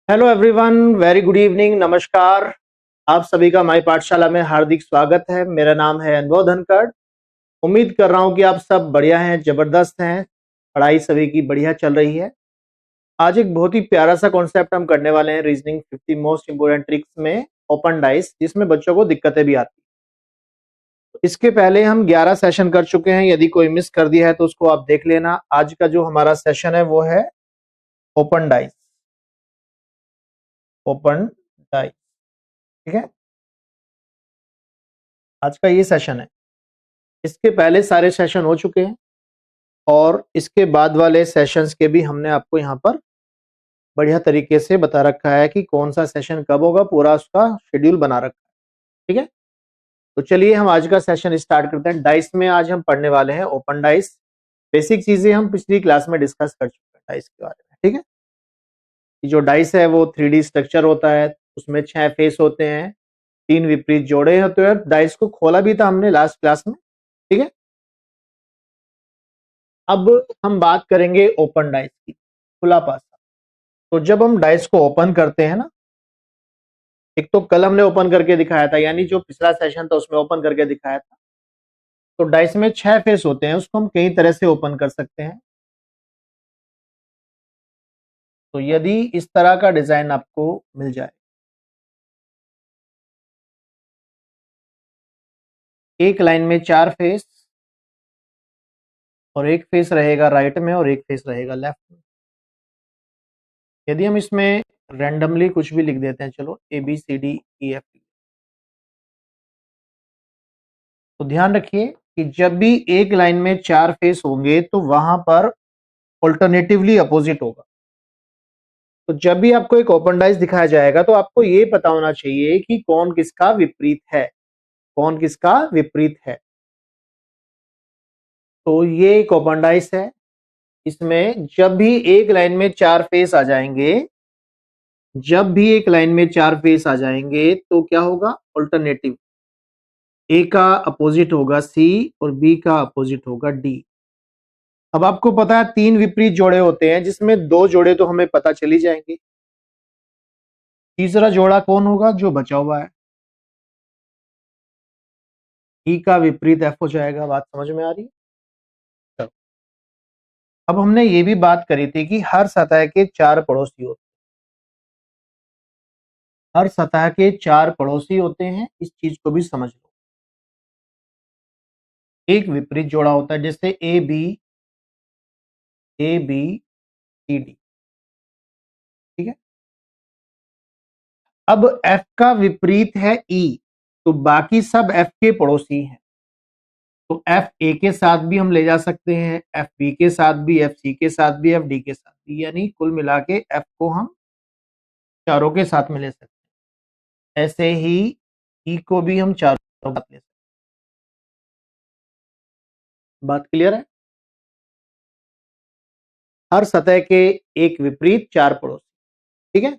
Hello everyone, very good evening, नमस्कार। आप सभी का माई पाठशाला में हार्दिक स्वागत है। मेरा नाम है अनुभव धनखड़। उम्मीद कर रहा हूं कि आप सब बढ़िया हैं, जबरदस्त हैं, पढ़ाई सभी की बढ़िया चल रही है। आज एक बहुत ही प्यारा सा कॉन्सेप्ट हम करने वाले हैं, रीजनिंग 50 मोस्ट इंपोर्टेंट ट्रिक्स में ओपन डाइस, जिसमें बच्चों को दिक्कतें भी आती हैं। इसके पहले हम 11 सेशन कर चुके हैं, यदि कोई मिस कर दिया है तो उसको आप देख लेना। आज का जो हमारा सेशन है वो है ओपन डाइस। ओपन डाइस, ठीक है, आज का ये सेशन है। इसके पहले सारे सेशन हो चुके हैं और इसके बाद वाले सेशंस के भी हमने आपको यहाँ पर बढ़िया तरीके से बता रखा है कि कौन सा सेशन कब होगा, पूरा उसका शेड्यूल बना रखा है। ठीक है, तो चलिए हम आज का सेशन स्टार्ट करते हैं। डाइस में आज हम पढ़ने वाले हैं ओपन डाइस। बेसिक चीजें हम पिछली क्लास में डिस्कस कर चुके हैं डाइस के बारे में। ठीक है, जो डाइस है वो 3D स्ट्रक्चर होता है, उसमें 6 फेस होते हैं, 3 विपरीत जोड़े होते हैं। डाइस को खोला भी था हमने लास्ट क्लास में। ठीक है, अब हम बात करेंगे ओपन डाइस की, खुला पासा। तो जब हम डाइस को ओपन करते हैं ना, एक तो कल हमने ओपन करके दिखाया था, यानी जो पिछला सेशन था उसमें ओपन करके दिखाया था। तो डाइस में 6 फेस होते हैं, उसको हम कई तरह से ओपन कर सकते हैं। तो यदि इस तरह का डिजाइन आपको मिल जाए, एक लाइन में 4 फेस और एक फेस रहेगा राइट में और एक फेस रहेगा लेफ्ट में। यदि हम इसमें रैंडमली कुछ भी लिख देते हैं, चलो ABCDEF, तो ध्यान रखिए कि जब भी एक लाइन में 4 फेस होंगे तो वहां पर ऑल्टरनेटिवली अपोजिट होगा। तो जब भी आपको एक ओपन डाइस दिखाया जाएगा तो आपको ये पता होना चाहिए कि कौन किसका विपरीत है, कौन किसका विपरीत है। तो ये एक ओपन डाइस है, इसमें जब भी एक लाइन में 4 फेस आ जाएंगे, जब भी एक लाइन में 4 फेस आ जाएंगे तो क्या होगा, ऑल्टरनेटिव। ए का अपोजिट होगा सी और बी का अपोजिट होगा डी। अब आपको पता है 3 विपरीत जोड़े होते हैं, जिसमें 2 जोड़े तो हमें पता चली जाएंगे। तीसरा जोड़ा कौन होगा, जो बचा हुआ है। ई का विपरीत एफ हो जाएगा। बात समझ में आ रही है? चलो, अब हमने ये भी बात करी थी कि हर सतह के 4 पड़ोसी होते हैं, हर सतह के 4 पड़ोसी होते हैं, इस चीज को भी समझ लो। एक विपरीत जोड़ा होता है, जैसे ABCD, ठीक है। अब F का विपरीत है E, तो बाकी सब F के पड़ोसी हैं। तो F A के साथ भी हम ले जा सकते हैं, F B के साथ भी, F C के साथ भी, F D के साथ भी, यानी कुल मिला के F को हम चारों के साथ में ले सकते हैं। ऐसे ही E को भी हम चारों के साथ ले सकते हैं। बात क्लियर है? हर सतह के एक विपरीत 4 पड़ोसी, ठीक है।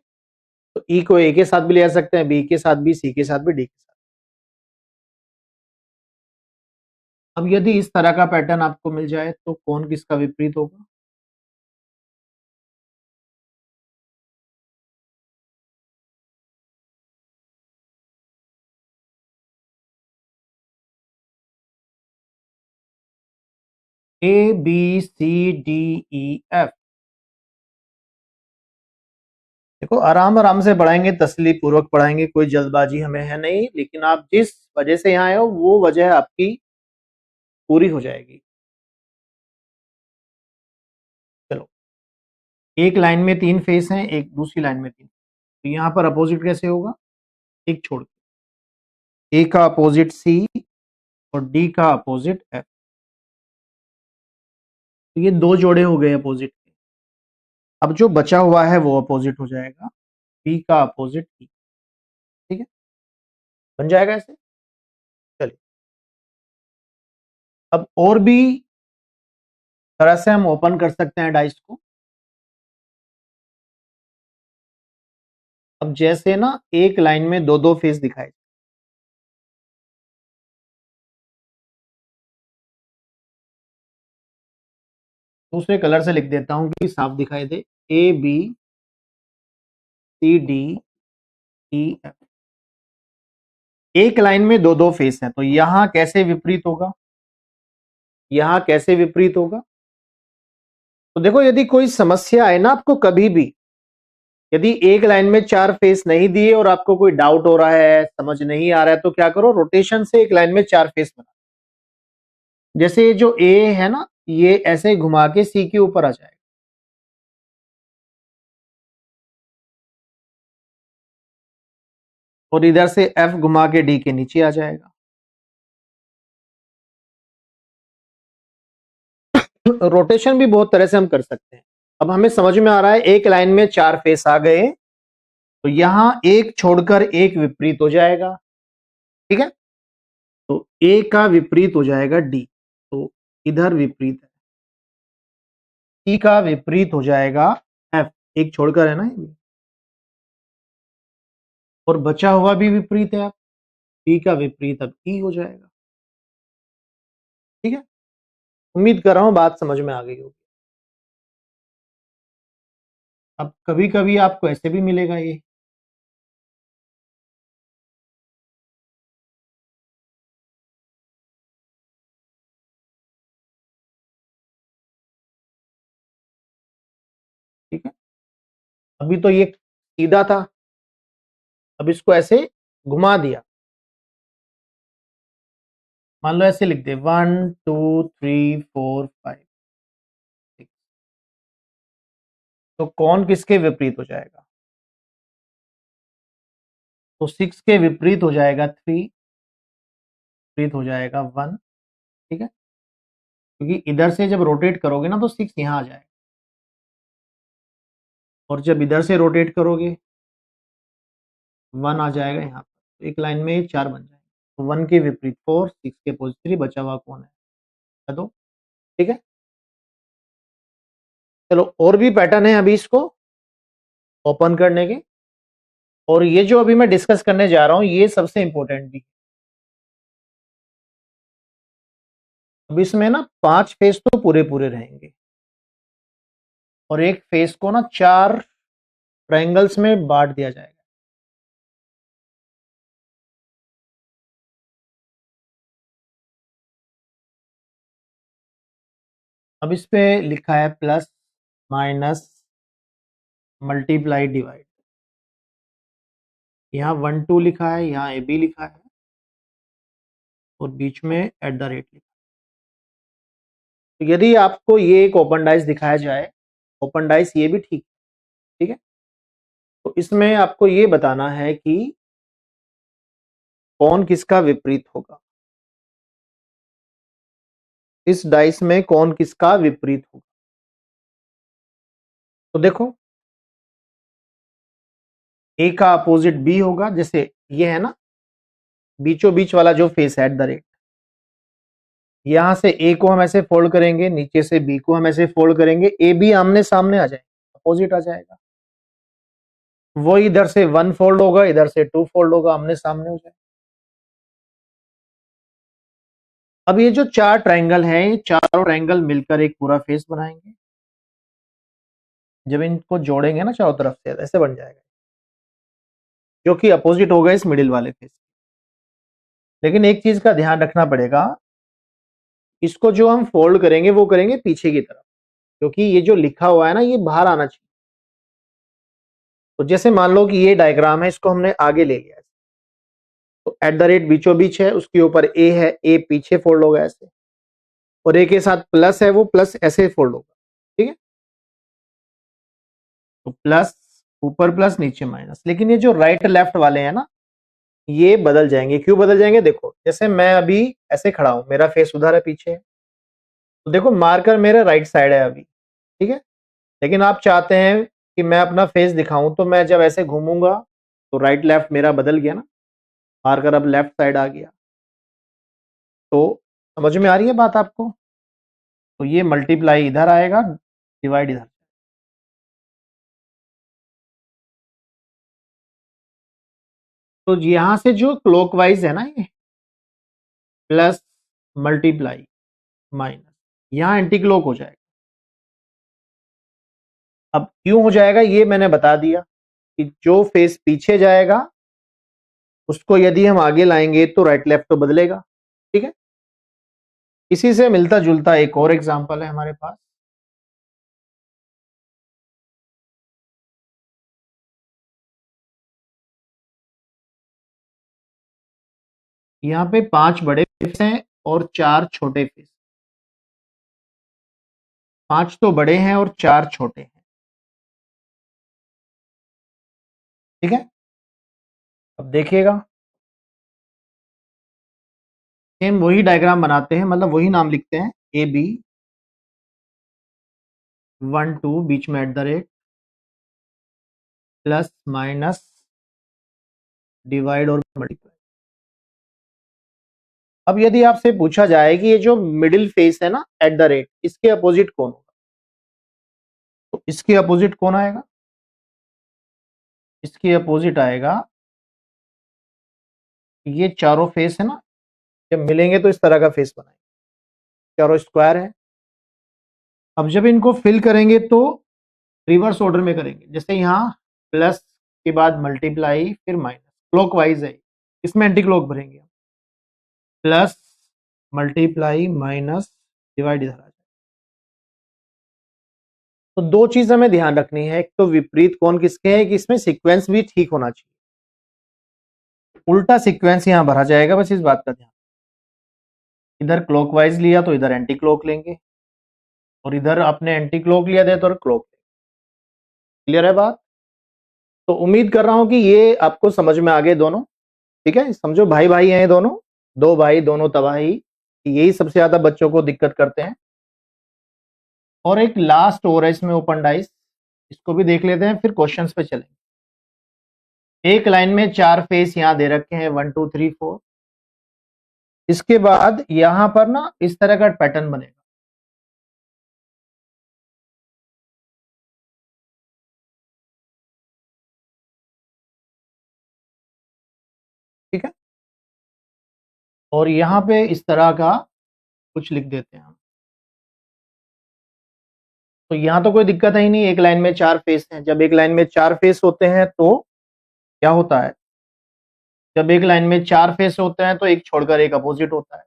तो E को A के साथ भी ले जा सकते हैं, B के साथ भी, C के साथ भी, D के साथ। अब यदि इस तरह का पैटर्न आपको मिल जाए तो कौन किसका विपरीत होगा? ABCDEF। देखो, आराम आराम से पढ़ाएंगे, तसल्ली पूर्वक पढ़ाएंगे, कोई जल्दबाजी हमें है नहीं, लेकिन आप जिस वजह से यहाँ आए हो वो वजह आपकी पूरी हो जाएगी। चलो, एक लाइन में 3 फेस हैं, एक दूसरी लाइन में 3, तो यहाँ पर अपोजिट कैसे होगा, एक छोड़ के। ए का अपोजिट सी और डी का अपोजिट एफ, तो ये 2 जोड़े हो गए अपोजिट के। अब जो बचा हुआ है वो अपोजिट हो जाएगा, बी का अपोजिट ई, ठीक है, बन जाएगा ऐसे। चलिए, अब और भी तरह से हम ओपन कर सकते हैं डाइस को। अब जैसे ना एक लाइन में 2-2 फेस दिखाए, दूसरे कलर से लिख देता हूं कि साफ दिखाई दे। ABCD, C D E F. एक लाइन में दो दो फेस हैं, तो यहां कैसे विपरीत होगा, यहां कैसे विपरीत होगा? तो देखो, यदि कोई समस्या है ना आपको कभी भी, यदि एक लाइन में चार फेस नहीं दिए और आपको कोई डाउट हो रहा है, समझ नहीं आ रहा है, तो क्या करो, रोटेशन से एक लाइन में चार फेस बना। जैसे ये जो ए है ना, ये ऐसे घुमा के सी के ऊपर आ जाएगा, और इधर से एफ घुमा के डी के नीचे आ जाएगा। रोटेशन भी बहुत तरह से हम कर सकते हैं। अब हमें समझ में आ रहा है, एक लाइन में चार फेस आ गए, तो यहां एक छोड़कर एक विपरीत हो जाएगा, ठीक है। तो ए का विपरीत हो जाएगा डी, तो इधर विपरीत है। सी का विपरीत हो जाएगा एफ, एक छोड़कर है ना ये, और बचा हुआ भी विपरीत है। अब ई का विपरीत अब ई हो जाएगा, ठीक है। उम्मीद कर रहा हूं बात समझ में आ गई होगी। अब कभी कभी आपको ऐसे भी मिलेगा ये, ठीक है। अभी तो ये सीधा था, अब इसको ऐसे घुमा दिया, मान लो ऐसे लिख दे 1 2 3 4 5 6। तो कौन किसके विपरीत हो जाएगा? तो 6 के विपरीत हो जाएगा 3, विपरीत हो जाएगा 1, ठीक है। क्योंकि इधर से जब रोटेट करोगे ना, तो 6 यहां आ जाएगा, और जब इधर से रोटेट करोगे 1 आ जाएगा यहाँ पर। तो एक लाइन में 4 बन जाएंगे, तो 1 के विपरीत 4, 6 के अपोजिट 3, बचा हुआ कौन है? दो, ठीक है। चलो, और भी पैटर्न है अभी इसको ओपन करने के, और ये जो अभी मैं डिस्कस करने जा रहा हूं, ये सबसे इंपॉर्टेंट भी। अब इसमें ना 5 फेस तो पूरे पूरे रहेंगे, और एक फेस को ना 4 ट्रायंगल्स में बांट दिया जाएगा। अब इस पे लिखा है प्लस माइनस मल्टीप्लाई डिवाइड, यहाँ 1 2 लिखा है, यहाँ ए बी लिखा है, और बीच में एट द रेट लिखा है। तो यदि आपको ये एक ओपन डाइस दिखाया जाए, ओपन डाइस ये भी ठीक, ठीक है। तो इसमें आपको ये बताना है कि कौन किसका विपरीत होगा, इस डाइस में कौन किसका विपरीत होगा। तो देखो, ए का अपोजिट बी होगा, जैसे ये है ना बीचों बीच वाला जो फेस है एट द रेट, यहां से ए को हम ऐसे फोल्ड करेंगे, नीचे से बी को हम ऐसे फोल्ड करेंगे, ए बी आमने सामने आ जाएगा, अपोजिट आ जाएगा। वो इधर से 1 फोल्ड होगा, इधर से 2 फोल्ड होगा, आमने सामने हो जाएगा। अब ये जो 4 ट्रायंगल हैं, ये चारों ट्रायंगल मिलकर एक पूरा फेस बनाएंगे। जब इनको जोड़ेंगे ना चारों तरफ से, ऐसे बन जाएगा, जो कि अपोजिट होगा इस मिडिल वाले फेस। लेकिन एक चीज का ध्यान रखना पड़ेगा, इसको जो हम फोल्ड करेंगे वो करेंगे पीछे की तरफ, क्योंकि ये जो लिखा हुआ है ना, ये बाहर आना चाहिए। तो जैसे मान लो कि ये डायग्राम है, इसको हमने आगे ले लिया है, तो एट द रेट बीचों बीच है, उसके ऊपर ए है, ए पीछे फोल्ड होगा ऐसे, और ए के साथ प्लस है, वो प्लस ऐसे फोल्ड होगा, ठीक है। तो प्लस, ऊपर प्लस, नीचे माइनस। लेकिन ये जो राइट लेफ्ट वाले हैं ना, ये बदल जाएंगे। क्यों बदल जाएंगे? देखो, जैसे मैं अभी ऐसे खड़ा हूं, मेरा फेस उधर है पीछे, तो देखो मार्कर मेरे राइट साइड है अभी, ठीक है। लेकिन आप चाहते हैं कि मैं अपना फेस दिखाऊं, तो मैं जब ऐसे घूमूंगा तो राइट लेफ्ट मेरा बदल गया ना, मार्कर अब लेफ्ट साइड आ गया। तो समझ में आ रही है बात आपको? तो ये मल्टीप्लाई इधर आएगा, डिवाइड इधर। तो यहां से जो क्लॉकवाइज है ना, ये प्लस मल्टीप्लाई माइनस, यहां एंटी क्लॉक हो जाएगा। अब क्यों हो जाएगा ये मैंने बता दिया, कि जो फेस पीछे जाएगा उसको यदि हम आगे लाएंगे तो राइट लेफ्ट तो बदलेगा। ठीक है, इसी से मिलता जुलता एक और एग्जांपल है हमारे पास। यहाँ पे 5 बड़े फेस हैं और 4 छोटे फेस। 5 तो बड़े हैं और 4 छोटे हैं। ठीक है, अब देखिएगा, सेम वही डायग्राम बनाते हैं, मतलब वही नाम लिखते हैं, ए बी 1 2 बीच में at the rate plus minus divide और मल्टीप्लाई। अब यदि आपसे पूछा जाए कि ये जो मिडिल फेस है ना एट द रेट, इसके अपोजिट कौन होगा, तो इसके अपोजिट कौन आएगा? इसके अपोजिट आएगा ये चारों फेस है ना, जब मिलेंगे तो इस तरह का फेस बनाएंगे, चारों स्क्वायर है। अब जब इनको फिल करेंगे तो रिवर्स ऑर्डर में करेंगे, जैसे यहाँ प्लस के बाद मल्टीप्लाई फिर माइनस, क्लॉकवाइज है, इसमें एंटी क्लॉक भरेंगे, प्लस मल्टीप्लाई माइनस डिवाइड इधर आ जाए। तो दो चीज हमें ध्यान रखनी है, एक तो विपरीत कोण किसके है कि इसमें सीक्वेंस भी ठीक होना चाहिए, उल्टा सीक्वेंस यहां भरा जाएगा, बस इस बात का ध्यान। इधर क्लॉकवाइज लिया तो इधर एंटी क्लॉक लेंगे, और इधर आपने एंटी क्लॉक लिया था तो क्लॉक। क्लियर है बात? तो उम्मीद कर रहा हूं कि ये आपको समझ में आ गए दोनों। ठीक है, समझो भाई भाई हैं दोनों, दो भाई दोनों तबाही, यही सबसे ज्यादा बच्चों को दिक्कत करते हैं। और एक लास्ट और है इसमें ओपन डाइस, इसको भी देख लेते हैं फिर क्वेश्चंस पे चलेंगे। एक लाइन में 4 फेस यहां दे रखे हैं 1 2 3 4। इसके बाद यहां पर ना इस तरह का पैटर्न बनेगा। ठीक है, और यहां पे इस तरह का कुछ लिख देते हैं हम। तो यहां तो कोई दिक्कत है ही नहीं, एक लाइन में 4 फेस हैं। जब एक लाइन में 4 फेस होते हैं तो क्या होता है, जब एक लाइन में 4 फेस होते हैं तो एक छोड़कर एक अपोजिट होता है।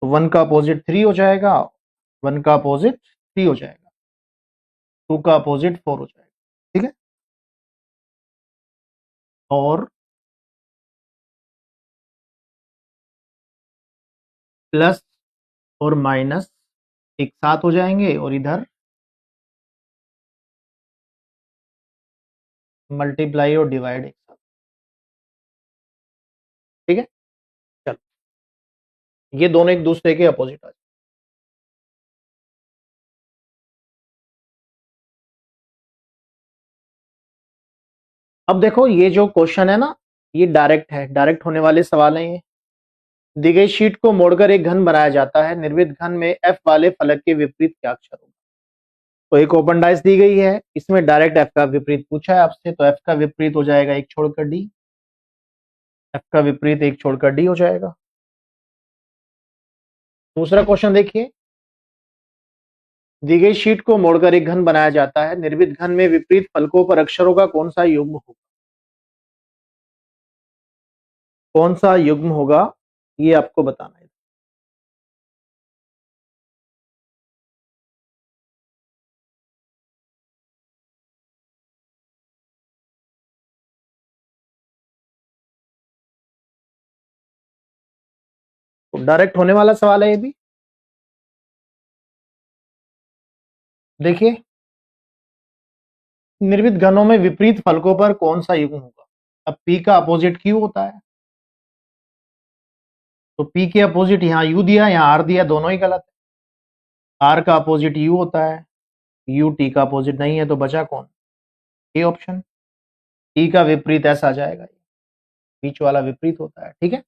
तो 1 का अपोजिट 3 हो जाएगा, 1 का अपोजिट 3 हो जाएगा, 2 का अपोजिट 4 हो जाएगा। ठीक है, और प्लस और माइनस एक साथ हो जाएंगे, और इधर मल्टीप्लाई और डिवाइड एक साथ। ठीक है, चलो ये दोनों एक दूसरे के अपोजिट आ जाए। अब देखो ये जो क्वेश्चन है ना, ये डायरेक्ट है, डायरेक्ट होने वाले सवाल हैं ये। दी गई शीट को मोड़कर एक घन बनाया जाता है, निर्मित घन में एफ वाले फलक के विपरीत क्या अक्षर होगा। तो एक ओपन डाइस दी गई है, इसमें डायरेक्ट एफ का विपरीत पूछा है आपसे, तो एफ का विपरीत हो जाएगा एक छोड़कर डी, एफ का विपरीत एक छोड़कर डी हो जाएगा। दूसरा क्वेश्चन देखिए, दी गई शीट को मोड़कर एक घन बनाया जाता है, निर्मित घन में विपरीत फलकों पर अक्षरों का कौन सा युग्म होगा, कौन सा युग्म होगा ये आपको बताना है। तो डायरेक्ट होने वाला सवाल है ये भी। देखिए, निर्मित घनों में विपरीत फलकों पर कौन सा युग्म होगा। अब P का अपोजिट Q होता है, तो P के अपोजिट यहाँ U दिया, यहाँ R दिया, दोनों ही गलत है। R का अपोजिट U होता है, U T का अपोजिट नहीं है, तो बचा कौन, ए ऑप्शन। T का विपरीत ऐसा आ जाएगा, बीच वाला विपरीत होता है। ठीक है,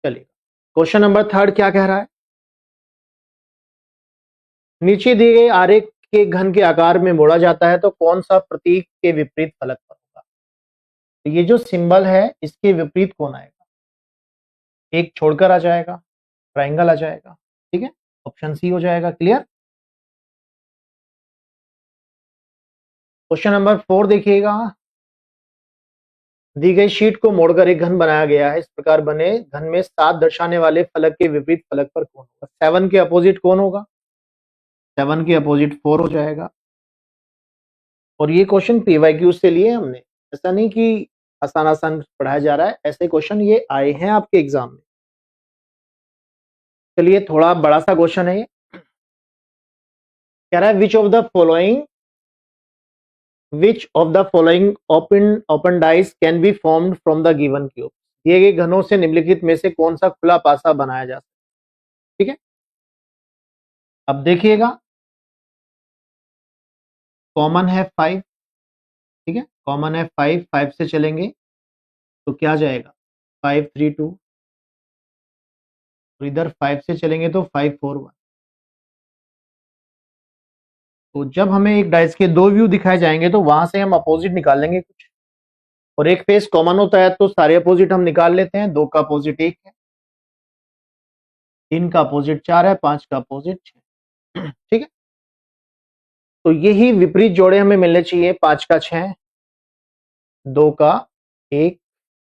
चलिए क्वेश्चन नंबर 3 क्या कह रहा है, नीचे दिए गए आरेख के घन के आकार में मोड़ा जाता है तो कौन सा प्रतीक के विपरीत फलक पर होगा। तो ये जो सिंबल है इसके विपरीत कौन आएगा, एक छोड़कर आ जाएगा, ट्राइंगल आ जाएगा। ठीक है, ऑप्शन सी हो जाएगा। क्लियर? क्वेश्चन नंबर 4 देखिएगा। दी गई शीट को मोड़कर एक घन बनाया गया है। इस प्रकार बने घन में 7 दर्शाने वाले फलक के विपरीत फलक पर कौन होगा? 7 के अपोजिट कौन होगा? 7 के अपोजिट 4 हो जाएगा। और ये क्वेश्चन पीवाईक्यू से लिए हमने, ऐसा नहीं कि आसान आसान पढ़ाया जा रहा है, ऐसे क्वेश्चन ये आए हैं आपके एग्जाम में। चलिए थोड़ा बड़ा सा क्वेश्चन है ये। कह रहा है विच of the following open dice can be formed from the given cube. दिए गए घनों से निम्नलिखित में से कौन सा खुला पासा बनाया जा सकता है? ठीक है, अब देखिएगा कॉमन है 5, ठीक है, कॉमन है 5, 5 से चलेंगे तो क्या जाएगा 5 3 2, और इधर 5 से चलेंगे तो 5 4 1। तो जब हमें एक डाइस के दो व्यू दिखाए जाएंगे तो वहां से हम अपोजिट निकाल लेंगे कुछ, और एक फेस कॉमन होता है तो सारे अपोजिट हम निकाल लेते हैं। 2 का अपोजिट 1 है, 3 का अपोजिट 4 है, 5 का अपोजिट 6। ठीक है, तो यही विपरीत जोड़े हमें मिलने चाहिए। 5 का 6, 2 का 1,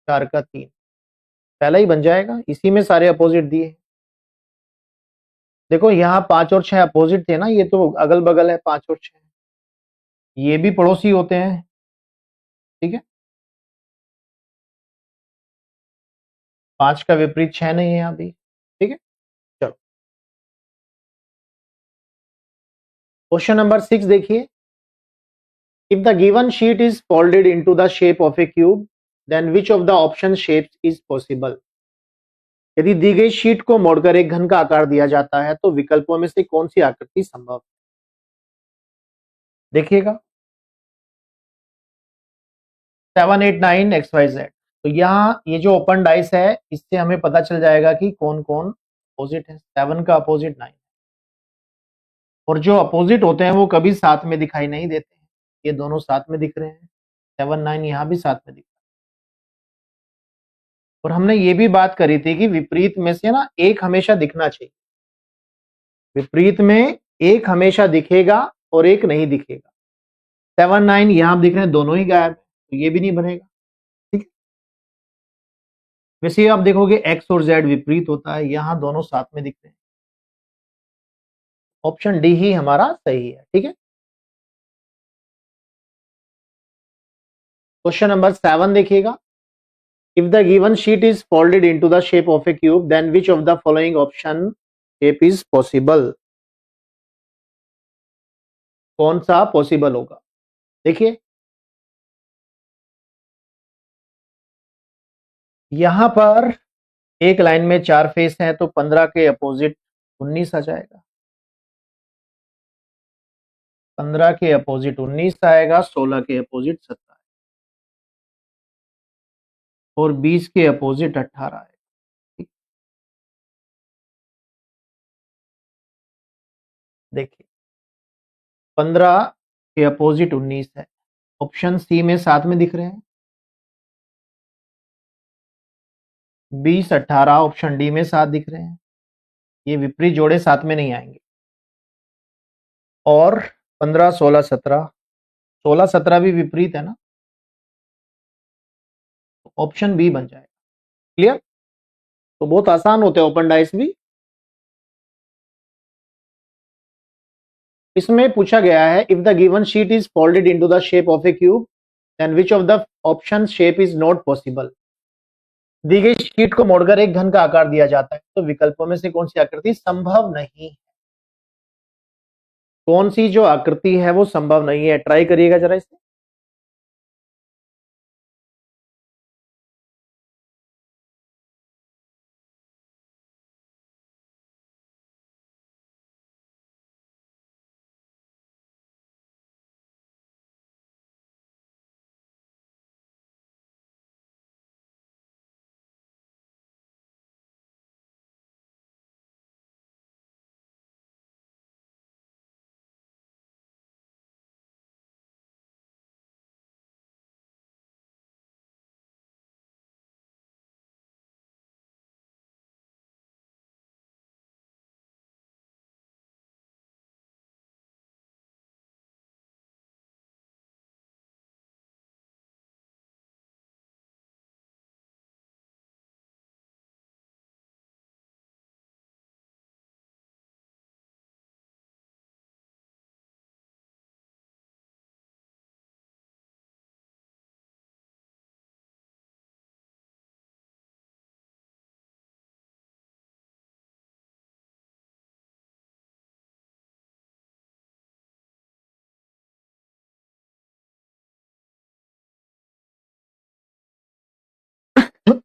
4 का 3, पहला ही बन जाएगा। इसी में सारे अपोजिट दिए। देखो यहाँ 5 और 6 अपोजिट थे ना, ये तो अगल बगल है 5 और 6, ये भी पड़ोसी होते हैं। ठीक है, 5 का विपरीत 6 नहीं है यहाँ भी। ठीक है, चलो क्वेश्चन नंबर 6 देखिए। If the given sheet is folded into the shape of a cube then which of the option shapes is possible. यदि दी गई शीट को मोड़कर एक घन का आकार दिया जाता है तो विकल्पों में से कौन सी आकृति संभव है? देखिएगा 7 8 9 XYZ। तो यहाँ ये जो ओपन डाइस है इससे हमें पता चल जाएगा कि कौन कौन अपोजिट है। 7 का अपोजिट 9, और जो अपोजिट होते हैं वो कभी साथ में दिखाई नहीं देते हैं। ये दोनों साथ में दिख रहे हैं, 7 9 यहाँ भी साथ में दिख रहा है। और हमने ये भी बात करी थी कि विपरीत में से ना एक हमेशा दिखना चाहिए। विपरीत में एक हमेशा दिखेगा और एक नहीं दिखेगा। 7 9 यहाँ दिख रहे हैं, दोनों ही गायब है, तो ये भी नहीं बनेगा। ठीक है, वैसे आप देखोगे एक्स और जेड विपरीत होता है, यहाँ दोनों साथ में दिख रहे हैं। ऑप्शन डी ही हमारा सही है। ठीक है, क्वेश्चन नंबर 7 देखिएगा। If the given sheet is folded into the shape of a cube then which of the following option shape is possible. कौन सा पॉसिबल होगा? देखिए यहां पर एक लाइन में 4 फेस हैं तो 15 के अपोजिट 19 आ जाएगा, 15 के अपोजिट 19 आएगा, 16 के अपोजिट 17 और 20 के अपोजिट 18 आएगा। ठीक, देखिए 15 के अपोजिट 19 है, ऑप्शन सी में साथ में दिख रहे हैं। 20 18 ऑप्शन डी में साथ दिख रहे हैं, ये विपरीत जोड़े साथ में नहीं आएंगे। और 15 16 17, 16 17 भी विपरीत है ना, तो ऑप्शन बी बन जाएगा। क्लियर? तो बहुत आसान होते हैं ओपन डाइस भी। इसमें पूछा गया है if the given sheet is folded into the shape of a cube then which of the option shape is not possible. दी गई शीट को मोड़कर एक घन का आकार दिया जाता है तो विकल्पों में से कौन सी आकृति संभव नहीं है? कौन सी जो आकृति है वो संभव नहीं है? ट्राई करिएगा जरा इसे।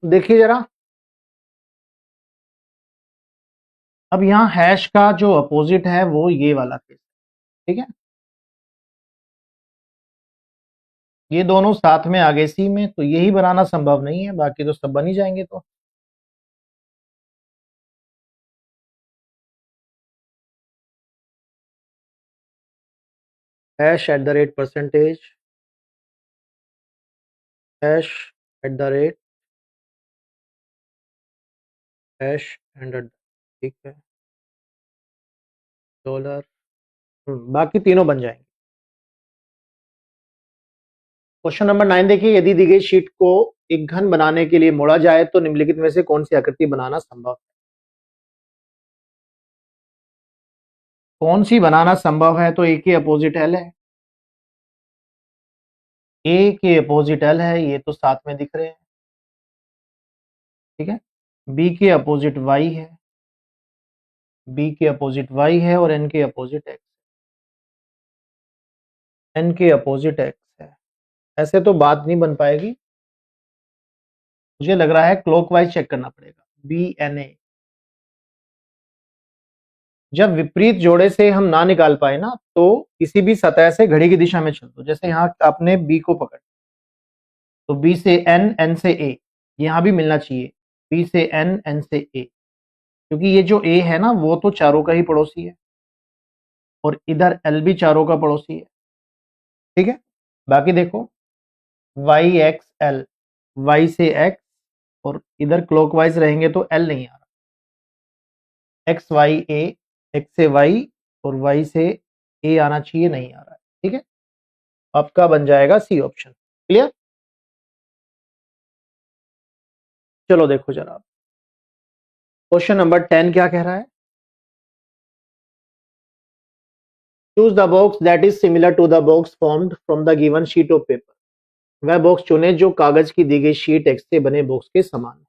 देखिए जरा, अब यहाँ हैश का जो अपोजिट है वो ये वाला केस, ठीक है। ये दोनों साथ में आगे सी में, तो यही बनाना संभव नहीं है, बाकी तो सब बन ही जाएंगे। तो hash at the rate percentage, hash at the rate, hash hundred, ठीक है, डॉलर, बाकी तीनों बन जाएंगे। क्वेश्चन नंबर 9 देखिए, यदि दी गई शीट को एक घन बनाने के लिए मोड़ा जाए तो निम्नलिखित में से कौन सी आकृति बनाना संभव है? कौन सी बनाना संभव है? तो ए के अपोजिट एल है, ए के अपोजिट एल है, ये तो साथ में दिख रहे हैं, ठीक है। बी के अपोजिट वाई है, बी के अपोजिट वाई है, और एन के अपोजिट एक्स, एन के अपोजिट एक्स है। ऐसे तो बात नहीं बन पाएगी, मुझे लग रहा है क्लॉकवाइज चेक करना पड़ेगा। बी एन ए, जब विपरीत जोड़े से हम ना निकाल पाए ना, तो किसी भी सतह से घड़ी की दिशा में चल दो। जैसे यहाँ आपने बी को पकड़, तो बी से एन, एन से ए, यहां भी मिलना चाहिए, बी से एन, एन से ए, क्योंकि ये जो ए है ना वो तो चारों का ही पड़ोसी है, और इधर एल भी चारों का पड़ोसी है, ठीक है। बाकी देखो, वाई एक्स एल, वाई से एक्स, और इधर क्लॉकवाइज रहेंगे तो एल नहीं आ रहा, एक्स वाई ए, एक्स से वाई, और वाई से ए आना चाहिए, नहीं आ रहा है, ठीक है। आपका बन जाएगा सी ऑप्शन। क्लियर? चलो देखो जरा, क्वेश्चन नंबर 10 क्या कह रहा है? Choose the box that is similar to the box formed from the given sheet of paper. वह बॉक्स चुने जो कागज की दी गई शीट एक्स से बने बॉक्स के समान है।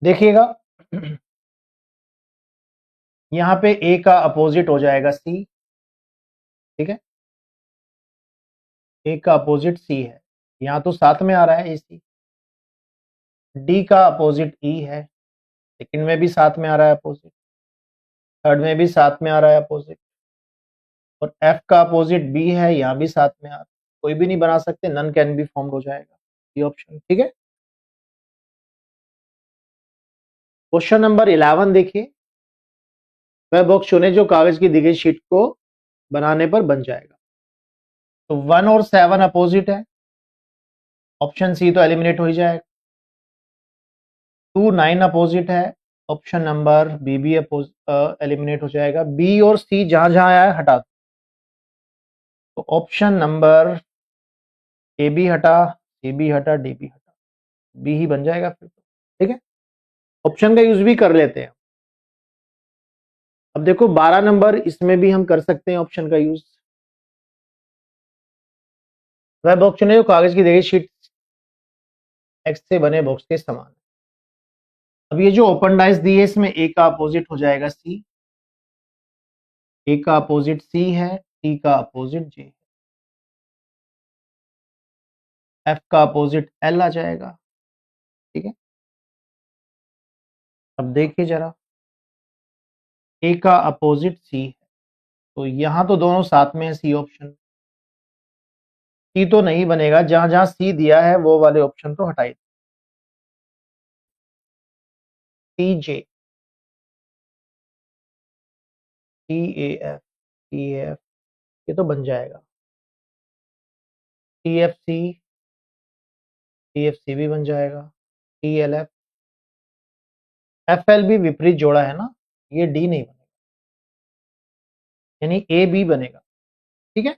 देखिएगा, यहां पे ए का अपोजिट हो जाएगा सी, ठीक है, ए का अपोजिट सी है, यहां तो साथ में आ रहा है ए सी। डी का अपोजिट ई है, सेकंड में भी साथ में आ रहा है अपोजिट, थर्ड में भी साथ में आ रहा है अपोजिट, और एफ का अपोजिट बी है, यहां भी साथ में आ रहा है। कोई भी नहीं बना सकते, नन कैन बी फॉर्म्ड हो जाएगा ये ऑप्शन, ठीक है। क्वेश्चन नंबर 11 देखिए, वह बॉक्स चुने जो कागज की दी गई शीट को बनाने पर बन जाएगा। तो 1 और 7 अपोजिट है, ऑप्शन सी तो एलिमिनेट हो ही जाएगा। 2 9 अपोजिट है, ऑप्शन नंबर बी भी एलिमिनेट हो जाएगा। बी और सी जहां जहां आया है हटा दो, तो ऑप्शन नंबर ए भी हटा, ए भी हटा, डी भी हटा, बी ही बन जाएगा फिर तो, ठीक है। ऑप्शन का यूज भी कर लेते हैं। अब देखो 12 नंबर, इसमें भी हम कर सकते हैं ऑप्शन का यूज। वह बॉक्स चुने जो कागज की दी गई शीट एक्स से बने बॉक्स के समान। अब ये जो ओपन डाइस दी है, इसमें ए का अपोजिट हो जाएगा सी, ए का अपोजिट सी है, टी का अपोजिट जे, एफ का अपोजिट एल आ जाएगा, ठीक है। अब देखिए जरा, ए का अपोजिट सी है, तो यहां तो दोनों साथ में है सी ऑप्शन, सी तो नहीं बनेगा, जहां जहां सी दिया है वो वाले ऑप्शन तो हटाई, T J, T A F, T F, ये तो बन जाएगा। T F C, T F C भी बन जाएगा। T L F, F L भी विपरीत जोड़ा है ना, ये डी नहीं बनेगा, यानी ए बी बनेगा, ठीक है।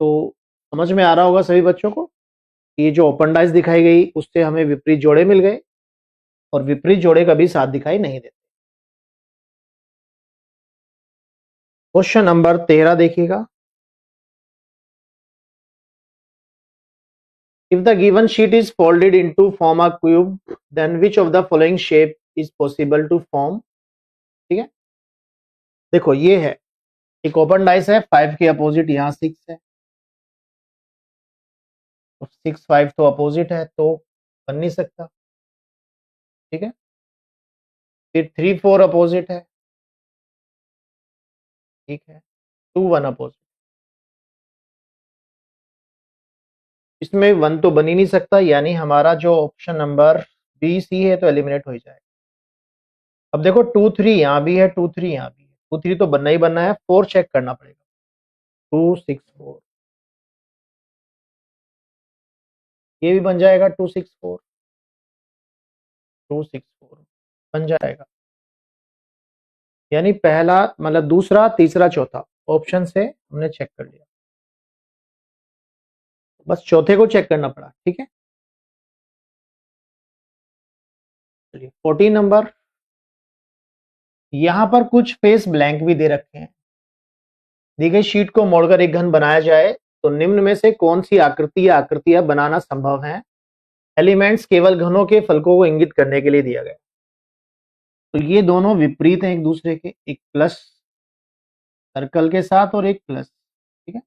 तो समझ में आ रहा होगा सभी बच्चों को, ये जो ओपन डाइस दिखाई गई उससे हमें विपरीत जोड़े मिल गए, और विपरीत जोड़े कभी साथ दिखाई नहीं देते। क्वेश्चन नंबर 13 देखिएगा, if the given sheet is folded into form a cube then which of the following shape is possible to form, ठीक है। देखो ये है एक ओपन डाइस है, 5 के अपोजिट यहाँ 6 है, तो 6 5 तो अपोजिट है तो बन नहीं सकता, ठीक है। फिर 3 4 अपोजिट है, ठीक है। 2 1 अपोजिट, इसमें 1 तो बन ही नहीं सकता, यानी हमारा जो ऑप्शन नंबर बी सी है तो एलिमिनेट हो ही जाएगा। अब देखो 2 3 यहाँ भी है, 2 3 यहाँ भी है, 2 3 तो बनना ही बनना है, 4 चेक करना पड़ेगा। 2 6 4 ये भी बन जाएगा, 2 6 4 2 6 4 बन जाएगा। यानी पहला मतलब दूसरा तीसरा चौथा ऑप्शन से हमने चेक कर लिया, बस चौथे को चेक करना पड़ा, ठीक है। चलिए 14 नंबर, यहां पर कुछ फेस ब्लैंक भी दे रखे हैं। दी गई शीट को मोड़कर एक घन बनाया जाए तो निम्न में से कौन सी आकृति या आकृतियां बनाना संभव है। एलिमेंट्स केवल घनों के फलकों को इंगित करने के लिए दिया गया। तो ये दोनों विपरीत हैं एक दूसरे के, एक प्लस सर्कल के साथ और एक प्लस, ठीक है।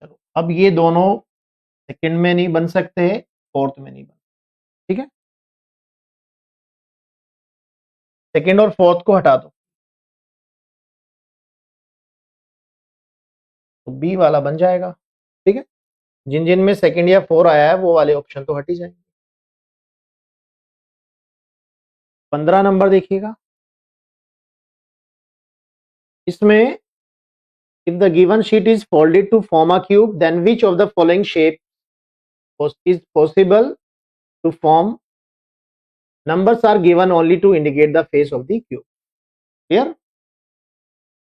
चलो अब ये दोनों सेकंड में नहीं बन सकते, फोर्थ में नहीं बन, ठीक है। सेकंड और फोर्थ को हटा दो तो बी वाला बन जाएगा, ठीक है। जिन जिन में सेकंड या फोर आया है वो वाले ऑप्शन तो हट ही जाएंगे। 15 नंबर देखिएगा, इसमें if the given sheet is folded to form a cube then which of the following shape is possible to form. Numbers are given only to indicate the face of the cube. Clear?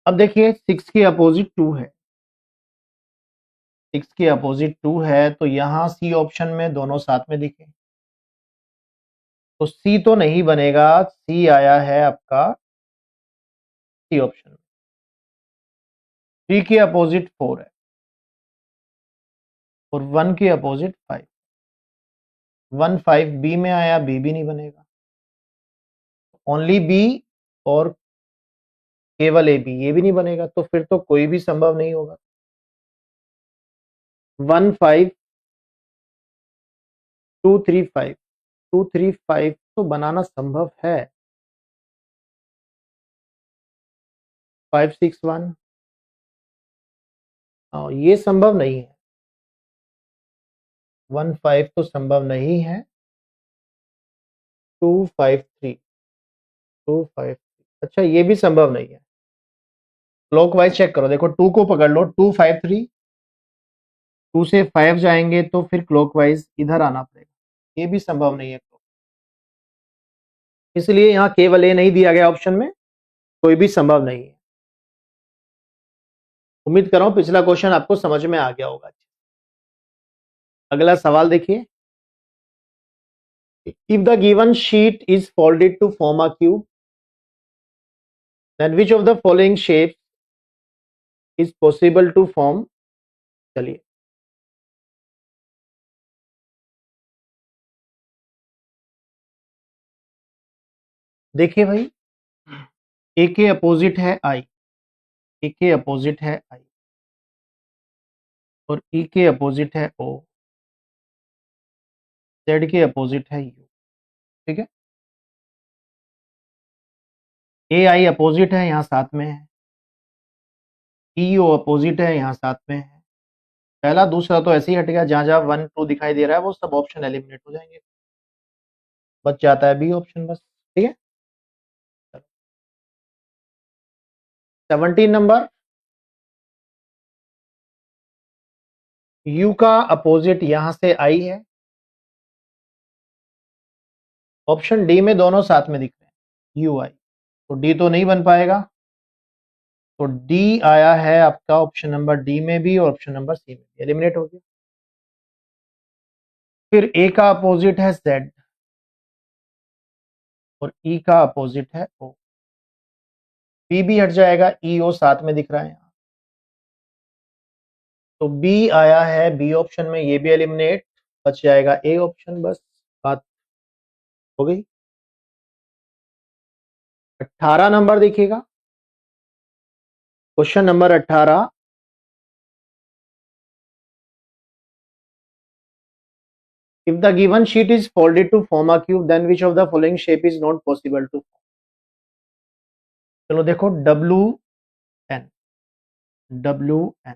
अब देखिए 6 के opposite 2 है, 6 के opposite 2 है तो यहां C option में दोनों साथ में दिखे तो सी तो नहीं बनेगा, सी आया है आपका सी ऑप्शन में। 3 के अपोजिट 4 है और 1 के अपोजिट 5, 1 5 बी में आया, बी भी नहीं बनेगा, ओनली बी और केवल ए बी, ये भी नहीं बनेगा, तो फिर तो कोई भी संभव नहीं होगा। 1 5 2 3 5 2 3 5 तो बनाना संभव है, 5 6 1 ये संभव नहीं है, 1 5 तो संभव नहीं है, 2 5 3 2 5 अच्छा ये भी संभव नहीं है। क्लॉकवाइज चेक करो, देखो 2 को पकड़ लो, 2 5 3, 2 से 5 जाएंगे तो फिर क्लॉकवाइज इधर आना पड़ेगा, ये भी संभव नहीं है, इसलिए यहाँ केवल ए नहीं दिया गया ऑप्शन में, कोई भी संभव नहीं है। उम्मीद कर रहा हूं पिछला क्वेश्चन आपको समझ में आ गया होगा। अगला सवाल देखिए, if the given sheet is folded to form a cube then which of the following shapes is possible to form। चलिए देखिए भाई, ए के अपोजिट है आई, ए के अपोजिट है आई और ई के अपोजिट है ओ, जेड के अपोजिट है यू, ठीक है। ए आई अपोजिट है, यहाँ साथ में है, ई ओ अपोजिट है, यहाँ साथ में है। पहला दूसरा तो ऐसे ही हट गया, जहां जहां 1 2 दिखाई दे रहा है वो सब ऑप्शन एलिमिनेट हो जाएंगे, बच जाता है बी ऑप्शन बस, ठीक है। 17 नंबर, यू का अपोजिट यहां से आई है, ऑप्शन डी में दोनों साथ में दिख रहे हैं यू आई, तो डी तो नहीं बन पाएगा, तो डी आया है आपका ऑप्शन नंबर डी में भी और ऑप्शन नंबर सी में भी, एलिमिनेट हो गया। फिर ए का अपोजिट है जेड और ई का अपोजिट है ओ, बी भी हट जाएगा, ई ओ साथ में दिख रहा है यहाँ, तो बी आया है बी ऑप्शन में, ये भी एलिमिनेट, बच जाएगा ए ऑप्शन, बस बात हो गई। 18 नंबर देखिएगा, question number 18। If the given sheet is folded to form a cube, then which of the following shape is not possible to form? चलो देखो, WN, WN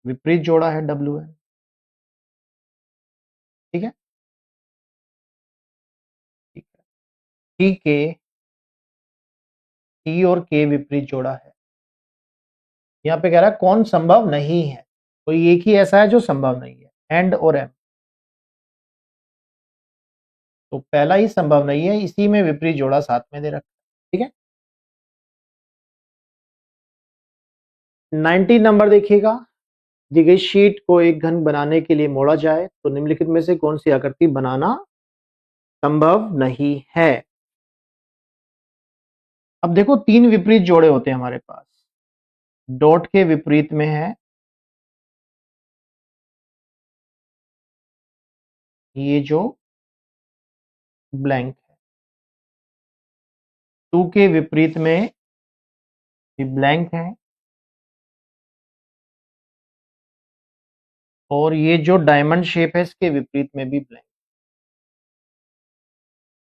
विपरीत जोड़ा है WN, ठीक है, ठीक है। T के T और K विपरीत जोड़ा है। यहाँ पे कह रहा है कौन संभव नहीं है, कोई एक ही ऐसा है जो संभव नहीं है, एंड और एम। तो पहला ही संभव नहीं है, इसी में विपरीत जोड़ा साथ में दे रखा है, ठीक है। 19 नंबर देखिएगा, दी गई शीट को एक घन बनाने के लिए मोड़ा जाए तो निम्नलिखित में से कौन सी आकृति बनाना संभव नहीं है। अब देखो, तीन विपरीत जोड़े होते हैं हमारे पास। डॉट के विपरीत में है ये जो ब्लैंक है, टू के विपरीत में भी ब्लैंक है, और ये जो डायमंड शेप है इसके विपरीत में भी ब्लैंक।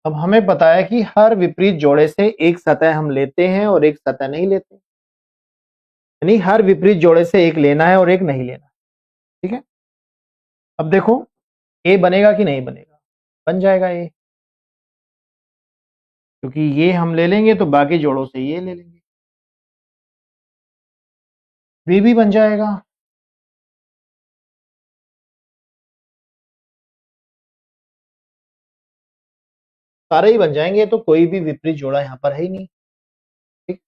अब हमें पता है कि हर विपरीत जोड़े से एक सतह हम लेते हैं और एक सतह नहीं लेते, यानी हर विपरीत जोड़े से एक लेना है और एक नहीं लेना, ठीक है। अब देखो, ए बनेगा कि नहीं बनेगा, बन जाएगा ए, क्योंकि ये हम ले लेंगे तो बाकी जोड़ों से ये ले लेंगे। बी भी बन जाएगा, सारे ही बन जाएंगे, तो कोई भी विपरीत जोड़ा यहां पर है ही नहीं, ठीक,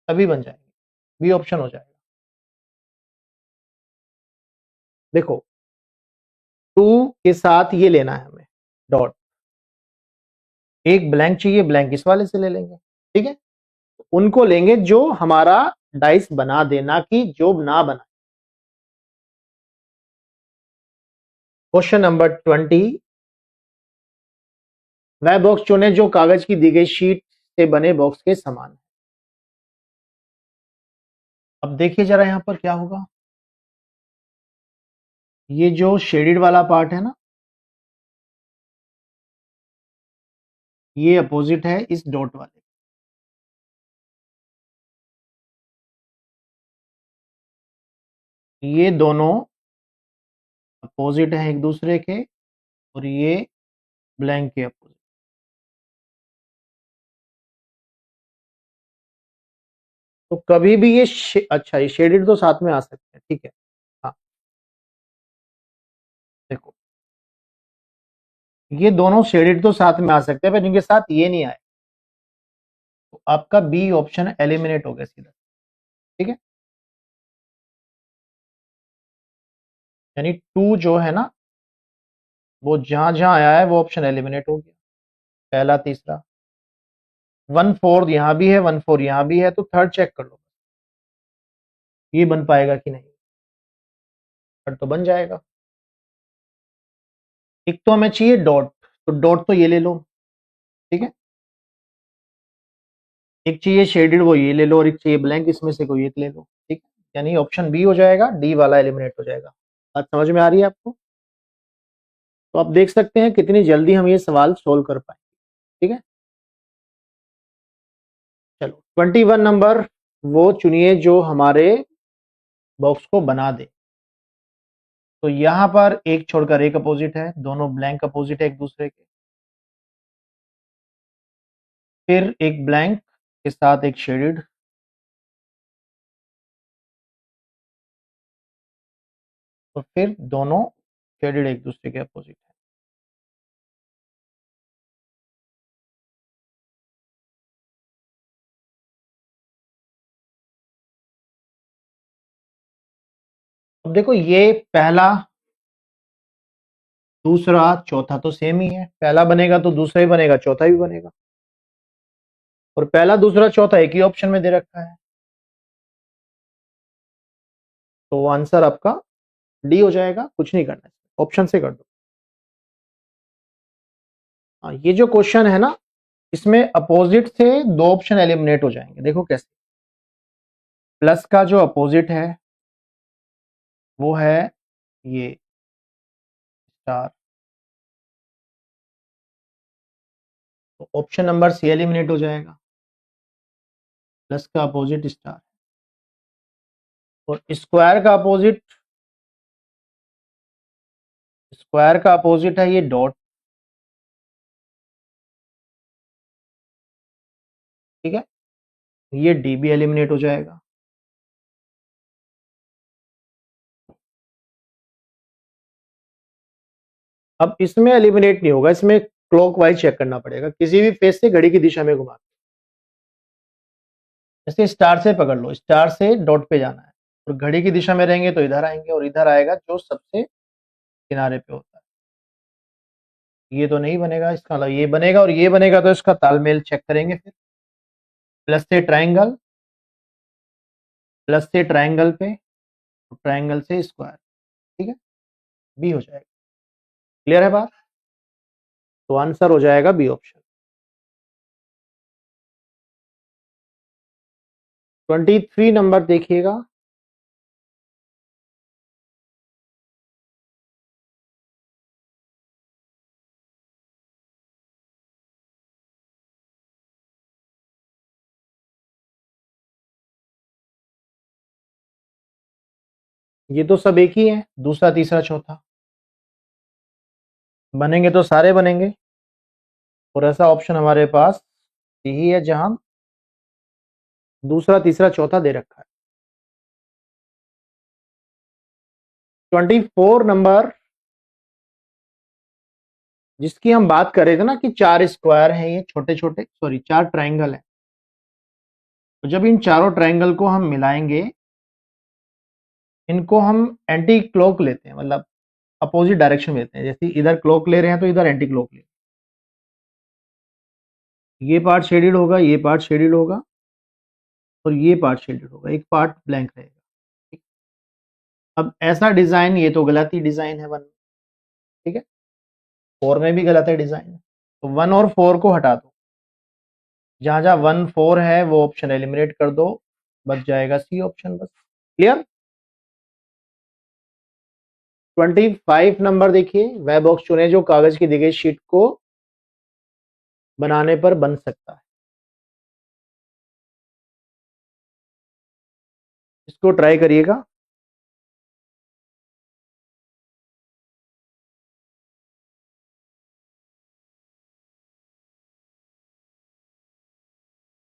सभी बन जाएंगे, बी ऑप्शन हो जाएगा। देखो, टू के साथ ये लेना है हमें डॉट, एक ब्लैंक चाहिए, ब्लैंक इस वाले से ले लेंगे, ठीक है। उनको लेंगे जो हमारा डाइस बना देना कि जो ना बना। क्वेश्चन नंबर 20, वह बॉक्स चुने जो कागज की दी गई शीट से बने बॉक्स के समान है। अब देखिए जरा यहां पर क्या होगा, ये जो शेडेड वाला पार्ट है ना, ये अपोजिट है इस डॉट वाले, ये दोनों अपोजिट हैं एक दूसरे के, और ये ब्लैंक के अपोजिट। तो कभी भी ये अच्छा, ये शेडेड तो साथ में आ सकते हैं, ठीक है। हाँ, देखो, ये दोनों शेडेड तो साथ में आ सकते हैं, पर इनके साथ ये नहीं आए, तो आपका बी ऑप्शन एलिमिनेट हो गया सीधा, ठीक है। यानी टू जो है ना, वो जहां जहां आया है वो ऑप्शन एलिमिनेट हो गया, पहला तीसरा। 1/4 यहां भी है, 1/4 यहां भी है, तो थर्ड चेक कर लो ये बन पाएगा कि नहीं, थर्ड तो बन जाएगा। एक तो हमें चाहिए डॉट, तो डॉट तो ये ले लो, ठीक है। एक चाहिए शेडेड, वो ये ले लो, और एक चाहिए ब्लैंक, इसमें से कोई एक ले लो, ठीक है। यानी ऑप्शन बी हो जाएगा, डी वाला एलिमिनेट हो जाएगा। बात समझ में आ रही है आपको? तो आप देख सकते हैं कितनी जल्दी हम ये सवाल सोल्व कर पाए, ठीक है। चलो 21 नंबर, वो चुनिए जो हमारे बॉक्स को बना दे। तो यहां पर एक छोड़कर एक अपोजिट है, दोनों ब्लैंक अपोजिट है एक दूसरे के, फिर एक ब्लैंक के साथ एक शेडेड, तो फिर दोनों शेडेड एक दूसरे के अपोजिट है। अब देखो, ये पहला दूसरा चौथा तो सेम ही है, पहला बनेगा तो दूसरा भी बनेगा, चौथा भी बनेगा, और पहला दूसरा चौथा एक ही ऑप्शन में दे रखा है, तो आंसर आपका डी हो जाएगा। कुछ नहीं करना है, ऑप्शन से कर दो। हाँ, ये जो क्वेश्चन है ना, इसमें अपोजिट से दो ऑप्शन एलिमिनेट हो जाएंगे। देखो कैसे, प्लस का जो अपोजिट है वो है ये स्टार, तो ऑप्शन नंबर सी एलिमिनेट हो जाएगा, प्लस का अपोजिट स्टार। और स्क्वायर का अपोजिट है ये डॉट, ठीक है, ये डी भी एलिमिनेट हो जाएगा। अब इसमें एलिमिनेट नहीं होगा, इसमें क्लॉकवाइज चेक करना पड़ेगा, किसी भी फेस से घड़ी की दिशा में घुमा। जैसे स्टार से पकड़ लो, स्टार से डॉट पे जाना है और घड़ी की दिशा में रहेंगे तो इधर आएंगे और इधर आएगा जो सबसे किनारे पे होता है। ये तो नहीं बनेगा, इसका मतलब ये बनेगा और ये बनेगा, तो इसका तालमेल चेक करेंगे फिर। प्लस से ट्राइंगल, प्लस से ट्राइंगल पे, ट्राइंगल से स्क्वायर, ठीक है, बी हो जाएगा। क्लियर है बात? तो आंसर हो जाएगा बी ऑप्शन। 23 नंबर देखिएगा। ये तो सब एक ही है, दूसरा तीसरा चौथा बनेंगे तो सारे बनेंगे, और ऐसा ऑप्शन हमारे पास यही है जहां दूसरा तीसरा चौथा दे रखा है। 24 नंबर जिसकी हम बात कर रहे थे ना कि चार स्क्वायर हैं, ये छोटे छोटे, सॉरी चार ट्राइंगल हैं, तो जब इन चारों ट्राइंगल को हम मिलाएंगे, इनको हम एंटी क्लॉक लेते हैं, मतलब अपोजिट डायरेक्शन में लेते हैं। जैसे इधर क्लॉक ले रहे हैं तो इधर एंटी क्लॉक ले, ये पार्ट शेडेड होगा, ये पार्ट शेडेड होगा और ये पार्ट शेडेड होगा, एक पार्ट ब्लैंक रहेगा, ठीक? अब ऐसा डिजाइन, ये तो गलत ही डिजाइन है वन, ठीक है, फोर में भी गलत है डिजाइन, तो वन और फोर को हटा दो, जहां जहां वन फोर है वो ऑप्शन एलिमिनेट कर दो, बच जाएगा सी ऑप्शन बस। क्लियर? 25 नंबर देखिए, वह बॉक्स चुने जो कागज की दी गई शीट को बनाने पर बन सकता है। इसको ट्राई करिएगा।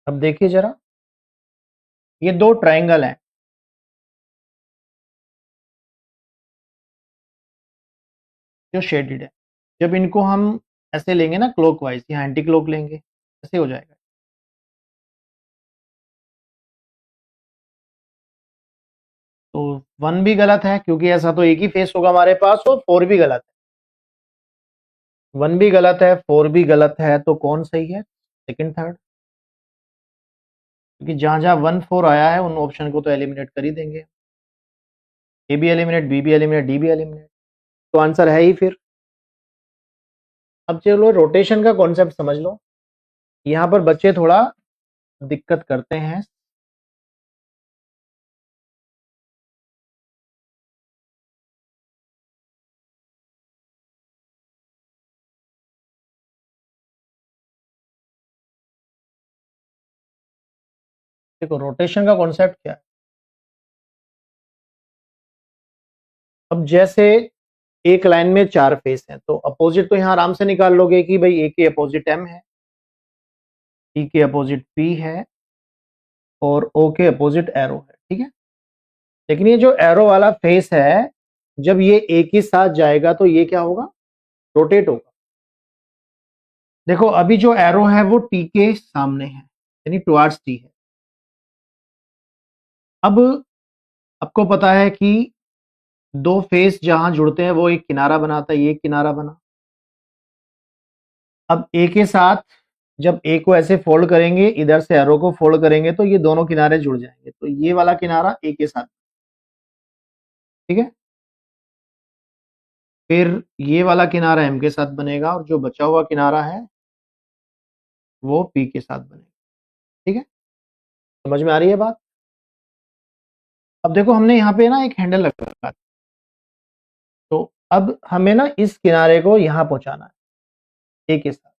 अब देखिए जरा, ये दो ट्राइंगल हैं, जो शेडेड है, जब इनको हम ऐसे लेंगे ना क्लॉकवाइज, यहाँ एंटी क्लॉक लेंगे, ऐसे हो जाएगा। तो वन भी गलत है क्योंकि ऐसा तो एक ही फेस होगा हमारे पास, और फोर भी गलत है, वन भी गलत है, फोर भी गलत है, तो कौन सही है? सेकंड थर्ड, क्योंकि जहां जहां वन फोर आया है उन ऑप्शन को तो एलिमिनेट कर ही देंगे, ए भी एलिमिनेट, बी भी एलिमिनेट, डी भी एलिमिनेट, तो आंसर है ही फिर। अब चलो रोटेशन का कॉन्सेप्ट समझ लो, यहाँ पर बच्चे थोड़ा दिक्कत करते हैं। देखो रोटेशन का कॉन्सेप्ट क्या है, अब जैसे एक लाइन में चार फेस हैं, तो अपोजिट तो यहाँ आराम से निकाल लोगे कि भाई ए के अपोजिट एम है, टी के अपोजिट पी है और ओ के अपोजिट एरो है, ठीक है। लेकिन ये जो एरो वाला फेस है, जब ये एक ही साथ जाएगा तो ये क्या होगा? रोटेट होगा। देखो अभी जो एरो है वो टी के सामने है, यानी टुवार्ड्स टी है। अब आपको पता है कि दो फेस जहां जुड़ते हैं वो एक किनारा बनाता है, ये किनारा बना। अब ए के साथ जब ए को ऐसे फोल्ड करेंगे, इधर से एरो को फोल्ड करेंगे, तो ये दोनों किनारे जुड़ जाएंगे, तो ये वाला किनारा ए के साथ, ठीक है। फिर ये वाला किनारा एम के साथ बनेगा और जो बचा हुआ किनारा है वो P के साथ बनेगा। ठीक है, समझ में आ रही है बात? अब देखो हमने यहाँ पे ना एक हैंडल लगा रखा है, तो अब हमें ना इस किनारे को यहाँ पहुंचाना है A के साथ,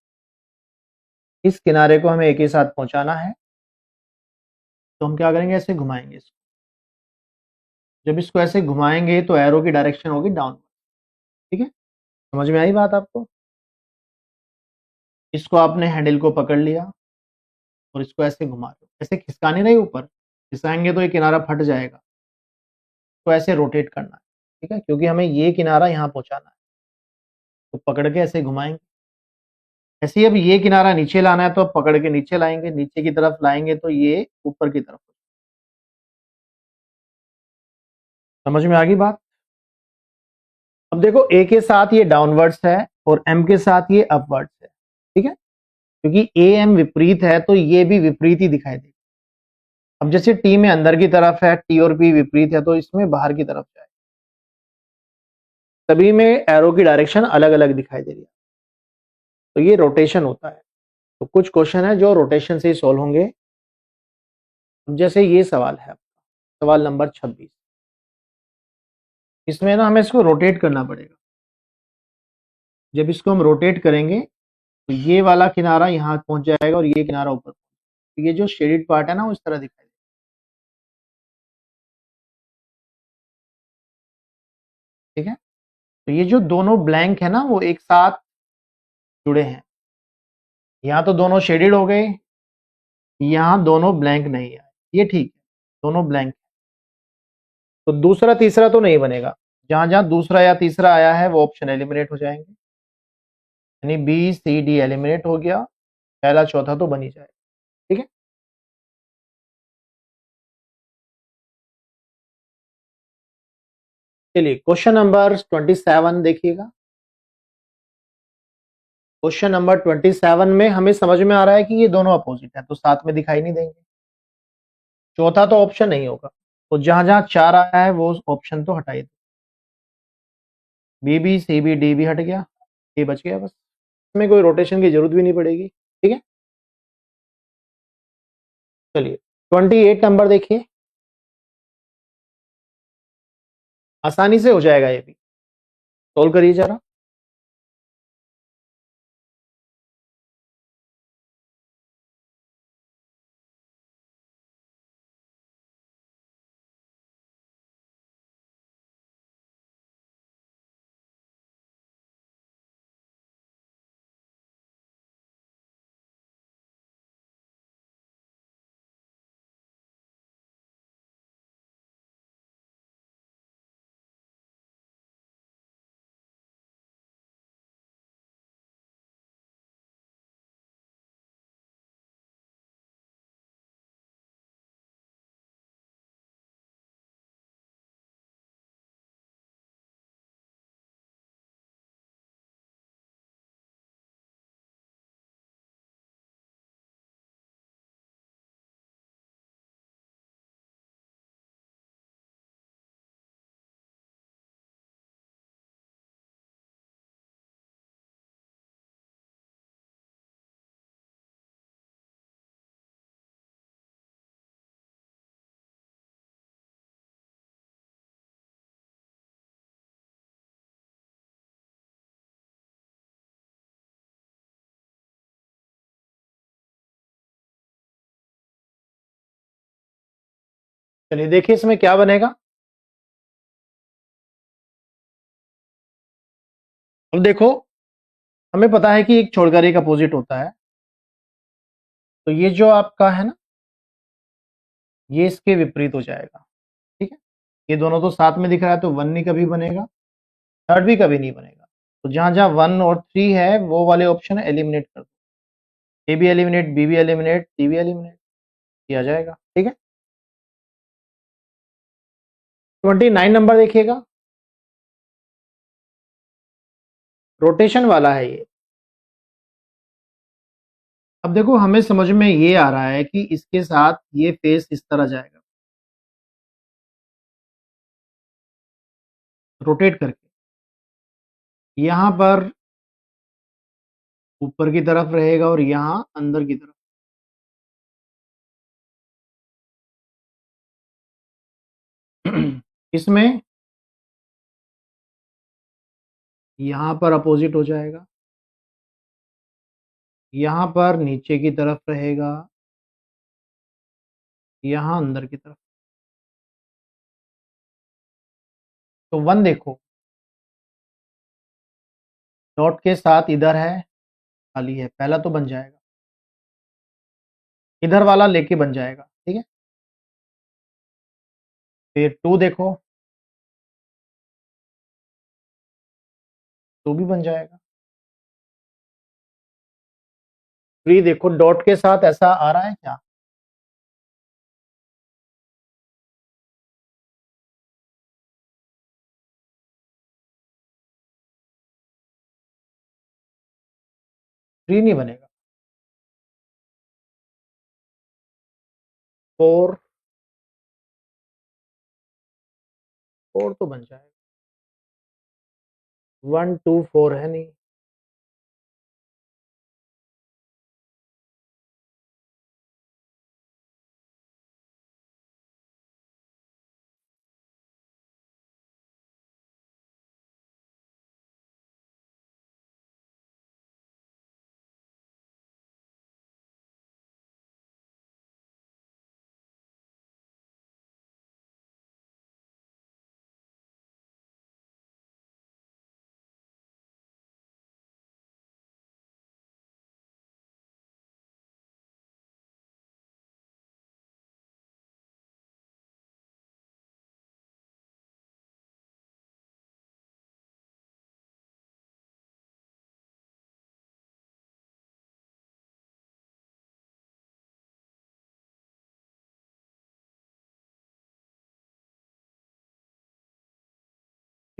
इस किनारे को हमें A के साथ पहुंचाना है। तो हम क्या करेंगे, ऐसे घुमाएंगे इसको। जब इसको ऐसे घुमाएंगे तो एरो की डायरेक्शन होगी डाउन। ठीक है, समझ में आई बात आपको? इसको आपने हैंडल को पकड़ लिया और इसको ऐसे घुमा दो, ऐसे खिसका नहीं रहे ऊपर, खिसकाएंगे तो ये किनारा फट जाएगा। तो ऐसे रोटेट करना है, ठीक है, क्योंकि हमें ये किनारा यहाँ पहुंचाना है। तो पकड़ के ऐसे घुमाएंगे। ऐसे ही अब ये किनारा नीचे लाना है, तो अब पकड़ के नीचे लाएंगे, नीचे की तरफ लाएंगे तो ये ऊपर की तरफ। समझ में आ गई बात? अब देखो A के साथ ये डाउनवर्ड्स है और M के साथ ये अपवर्ड्स है। ठीक है, क्योंकि A M विपरीत है तो ये भी विपरीत ही दिखाई देगा। अब जैसे T में अंदर की तरफ है, T और P विपरीत है, तो इसमें बाहर की तरफ जाए। सभी में एरो की डायरेक्शन अलग अलग दिखाई दे रही है। तो ये रोटेशन होता है। तो कुछ क्वेश्चन है जो रोटेशन से ही सोल्व होंगे। अब जैसे ये सवाल है, सवाल नंबर 26। इसमें ना हमें इसको रोटेट करना पड़ेगा। जब इसको हम रोटेट करेंगे तो ये वाला किनारा यहाँ पहुंच जाएगा और ये किनारा ऊपर। तो ये जो शेडेड पार्ट है ना वो इस तरह दिखाई देगा। ठीक है, तो ये जो दोनों ब्लैंक है ना वो एक साथ जुड़े हैं। यहाँ तो दोनों शेडेड हो गए, यहाँ दोनों ब्लैंक नहीं है, ये ठीक है, दोनों ब्लैंक। तो दूसरा तीसरा तो नहीं बनेगा। जहां जहां दूसरा या तीसरा आया है वो ऑप्शन एलिमिनेट हो जाएंगे, यानी बी सी डी एलिमिनेट हो गया, पहला चौथा तो बन ही जाएगा। ठीक है, चलिए क्वेश्चन नंबर 27 देखिएगा। क्वेश्चन नंबर 27 में हमें समझ में आ रहा है कि ये दोनों अपोजिट है, तो साथ में दिखाई नहीं देंगे। चौथा तो ऑप्शन नहीं होगा, तो जहां जहां चार आया है वो ऑप्शन तो हटाइए। B B C B D भी हट गया, ये बच गया बस। इसमें कोई रोटेशन की जरूरत भी नहीं पड़ेगी। ठीक है, चलिए 28 नंबर देखिए, आसानी से हो जाएगा ये भी, सोल्व करिए जरा। चलिए देखिए इसमें क्या बनेगा। अब देखो हमें पता है कि एक छोड़कर एक अपोजिट होता है, तो ये जो आपका है ना ये इसके विपरीत हो जाएगा। ठीक है, ये दोनों तो साथ में दिख रहा है तो वन नहीं कभी बनेगा, थर्ड भी कभी नहीं बनेगा। तो जहां जहां वन और थ्री है वो वाले ऑप्शन एलिमिनेट कर दो। ए भी एलिमिनेट, बी भी एलिमिनेट, सी भी एलिमिनेट किया जाएगा। ठीक है, 29 नंबर देखिएगा, रोटेशन वाला है ये। अब देखो हमें समझ में ये आ रहा है कि इसके साथ ये फेस इस तरह जाएगा रोटेट करके। यहां पर ऊपर की तरफ रहेगा और यहाँ अंदर की तरफ। इसमें यहाँ पर अपोजिट हो जाएगा, यहाँ पर नीचे की तरफ रहेगा, यहाँ अंदर की तरफ। तो 1 देखो, डॉट के साथ इधर है, खाली है, पहला तो बन जाएगा, इधर वाला लेके बन जाएगा, ठीक है। फिर 2 देखो, 2 भी बन जाएगा। 3 देखो, डॉट के साथ ऐसा आ रहा है क्या? थ्री नहीं बनेगा। 4 4 तो बन जाएगा। 1 2 4 है नहीं।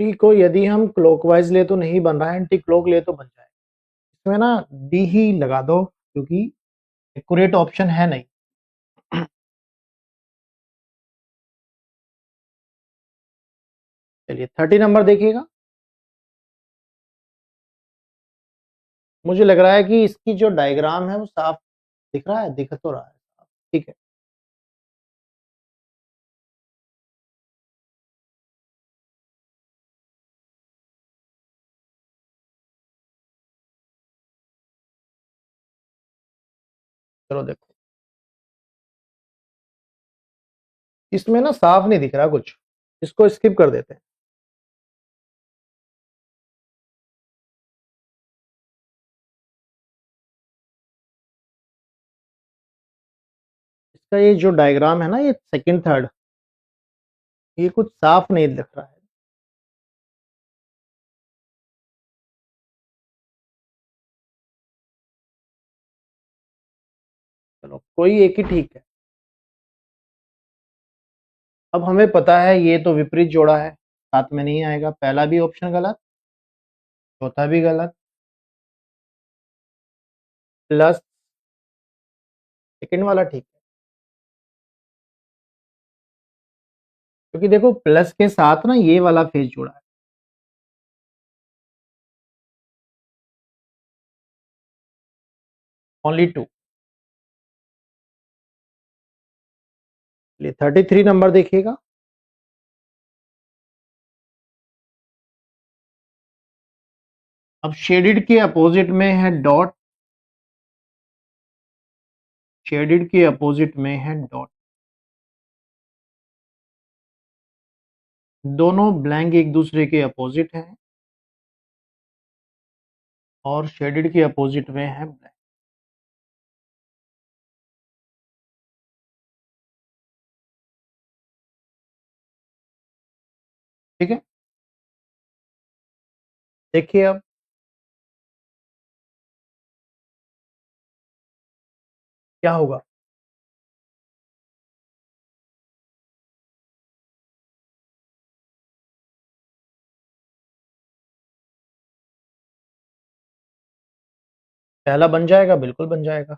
टी को यदि हम क्लॉकवाइज ले तो नहीं बन रहा है, एंटी क्लॉक ले तो बन जाएगा। इसमें ना डी ही लगा दो, क्योंकि एक्यूरेट ऑप्शन है नहीं। चलिए 30 नंबर देखिएगा। मुझे लग रहा है कि इसकी जो डायग्राम है वो साफ दिख रहा है, दिख तो रहा है, ठीक है। चलो देखो, इसमें ना साफ नहीं दिख रहा कुछ, इसको स्किप कर देते हैं। इसका ये जो डायग्राम है ना, ये सेकंड थर्ड, ये कुछ साफ नहीं दिख रहा है। चलो कोई एक ही ठीक है। अब हमें पता है ये तो विपरीत जोड़ा है, साथ में नहीं आएगा, पहला भी ऑप्शन गलत, चौथा भी गलत, प्लस सेकंड वाला ठीक है। क्योंकि देखो प्लस के साथ ना ये वाला फेज जुड़ा है। ओनली 2। 33 नंबर देखिएगा। अब शेडेड के अपोजिट में है डॉट, शेडेड के अपोजिट में है डॉट, दोनों ब्लैंक एक दूसरे के अपोजिट हैं, और शेडेड के अपोजिट में है ब्लैंक। ठीक है, देखिए अब क्या होगा। पहला बन जाएगा, बिल्कुल बन जाएगा।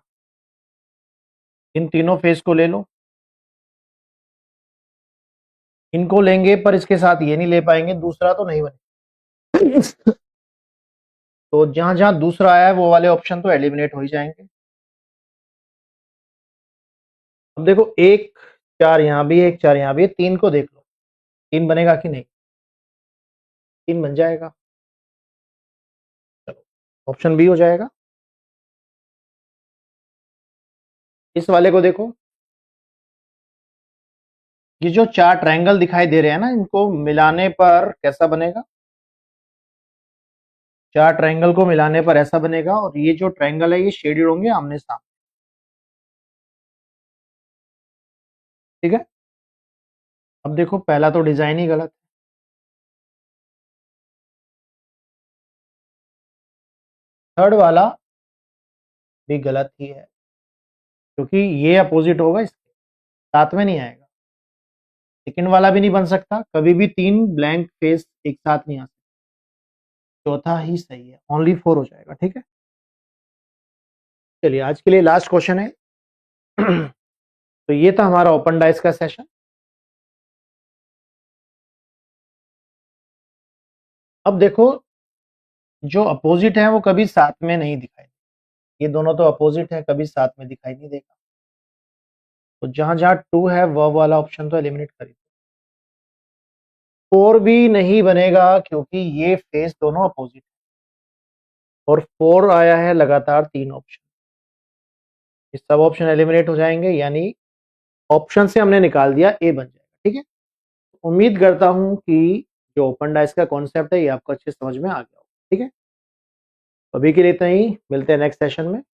इन तीनों फेस को ले लो, इनको लेंगे पर इसके साथ ये नहीं ले पाएंगे, दूसरा तो नहीं बनेगा। तो जहां जहां दूसरा आया है वो वाले ऑप्शन तो एलिमिनेट हो ही जाएंगे। अब देखो 1 4 यहाँ भी है, 1 4 यहाँ भी है, 3 को देख लो, 3 बनेगा कि नहीं? 3 बन जाएगा। चलो ऑप्शन बी हो जाएगा। इस वाले को देखो, ये जो 4 ट्रायंगल दिखाई दे रहे हैं ना, इनको मिलाने पर कैसा बनेगा? 4 ट्रायंगल को मिलाने पर ऐसा बनेगा, और ये जो ट्रायंगल है ये शेडेड होंगे आमने सामने। ठीक है, अब देखो पहला तो डिजाइन ही गलत है। थर्ड वाला भी गलत ही है, क्योंकि ये अपोजिट होगा, इसके साथ में नहीं आएगा। सेकंड वाला भी नहीं बन सकता, कभी भी 3 ब्लैंक फेस एक साथ नहीं आ सकते। चौथा ही सही है, ओनली 4 हो जाएगा। ठीक है, चलिए आज के लिए लास्ट क्वेश्चन है। तो ये था हमारा ओपन डाइस का सेशन। अब देखो, जो अपोजिट है वो कभी साथ में नहीं दिखाई, ये दोनों तो अपोजिट है, कभी साथ में दिखाई नहीं देगा। तो जहां जहां 2 है वह वाला ऑप्शन तो एलिमिनेट करिए। 4 भी नहीं बनेगा, क्योंकि ये फेस दोनों अपोजिट है, और 4 आया है लगातार 3 ऑप्शन, ये सब ऑप्शन एलिमिनेट हो जाएंगे, यानी ऑप्शन से हमने निकाल दिया ए बन जाएगा। ठीक है, उम्मीद करता हूं कि जो ओपन डाइस का कॉन्सेप्ट है ये आपको अच्छे समझ में आ गया हो। ठीक है, अभी के लिए इतना ही, मिलते हैं नेक्स्ट सेशन में।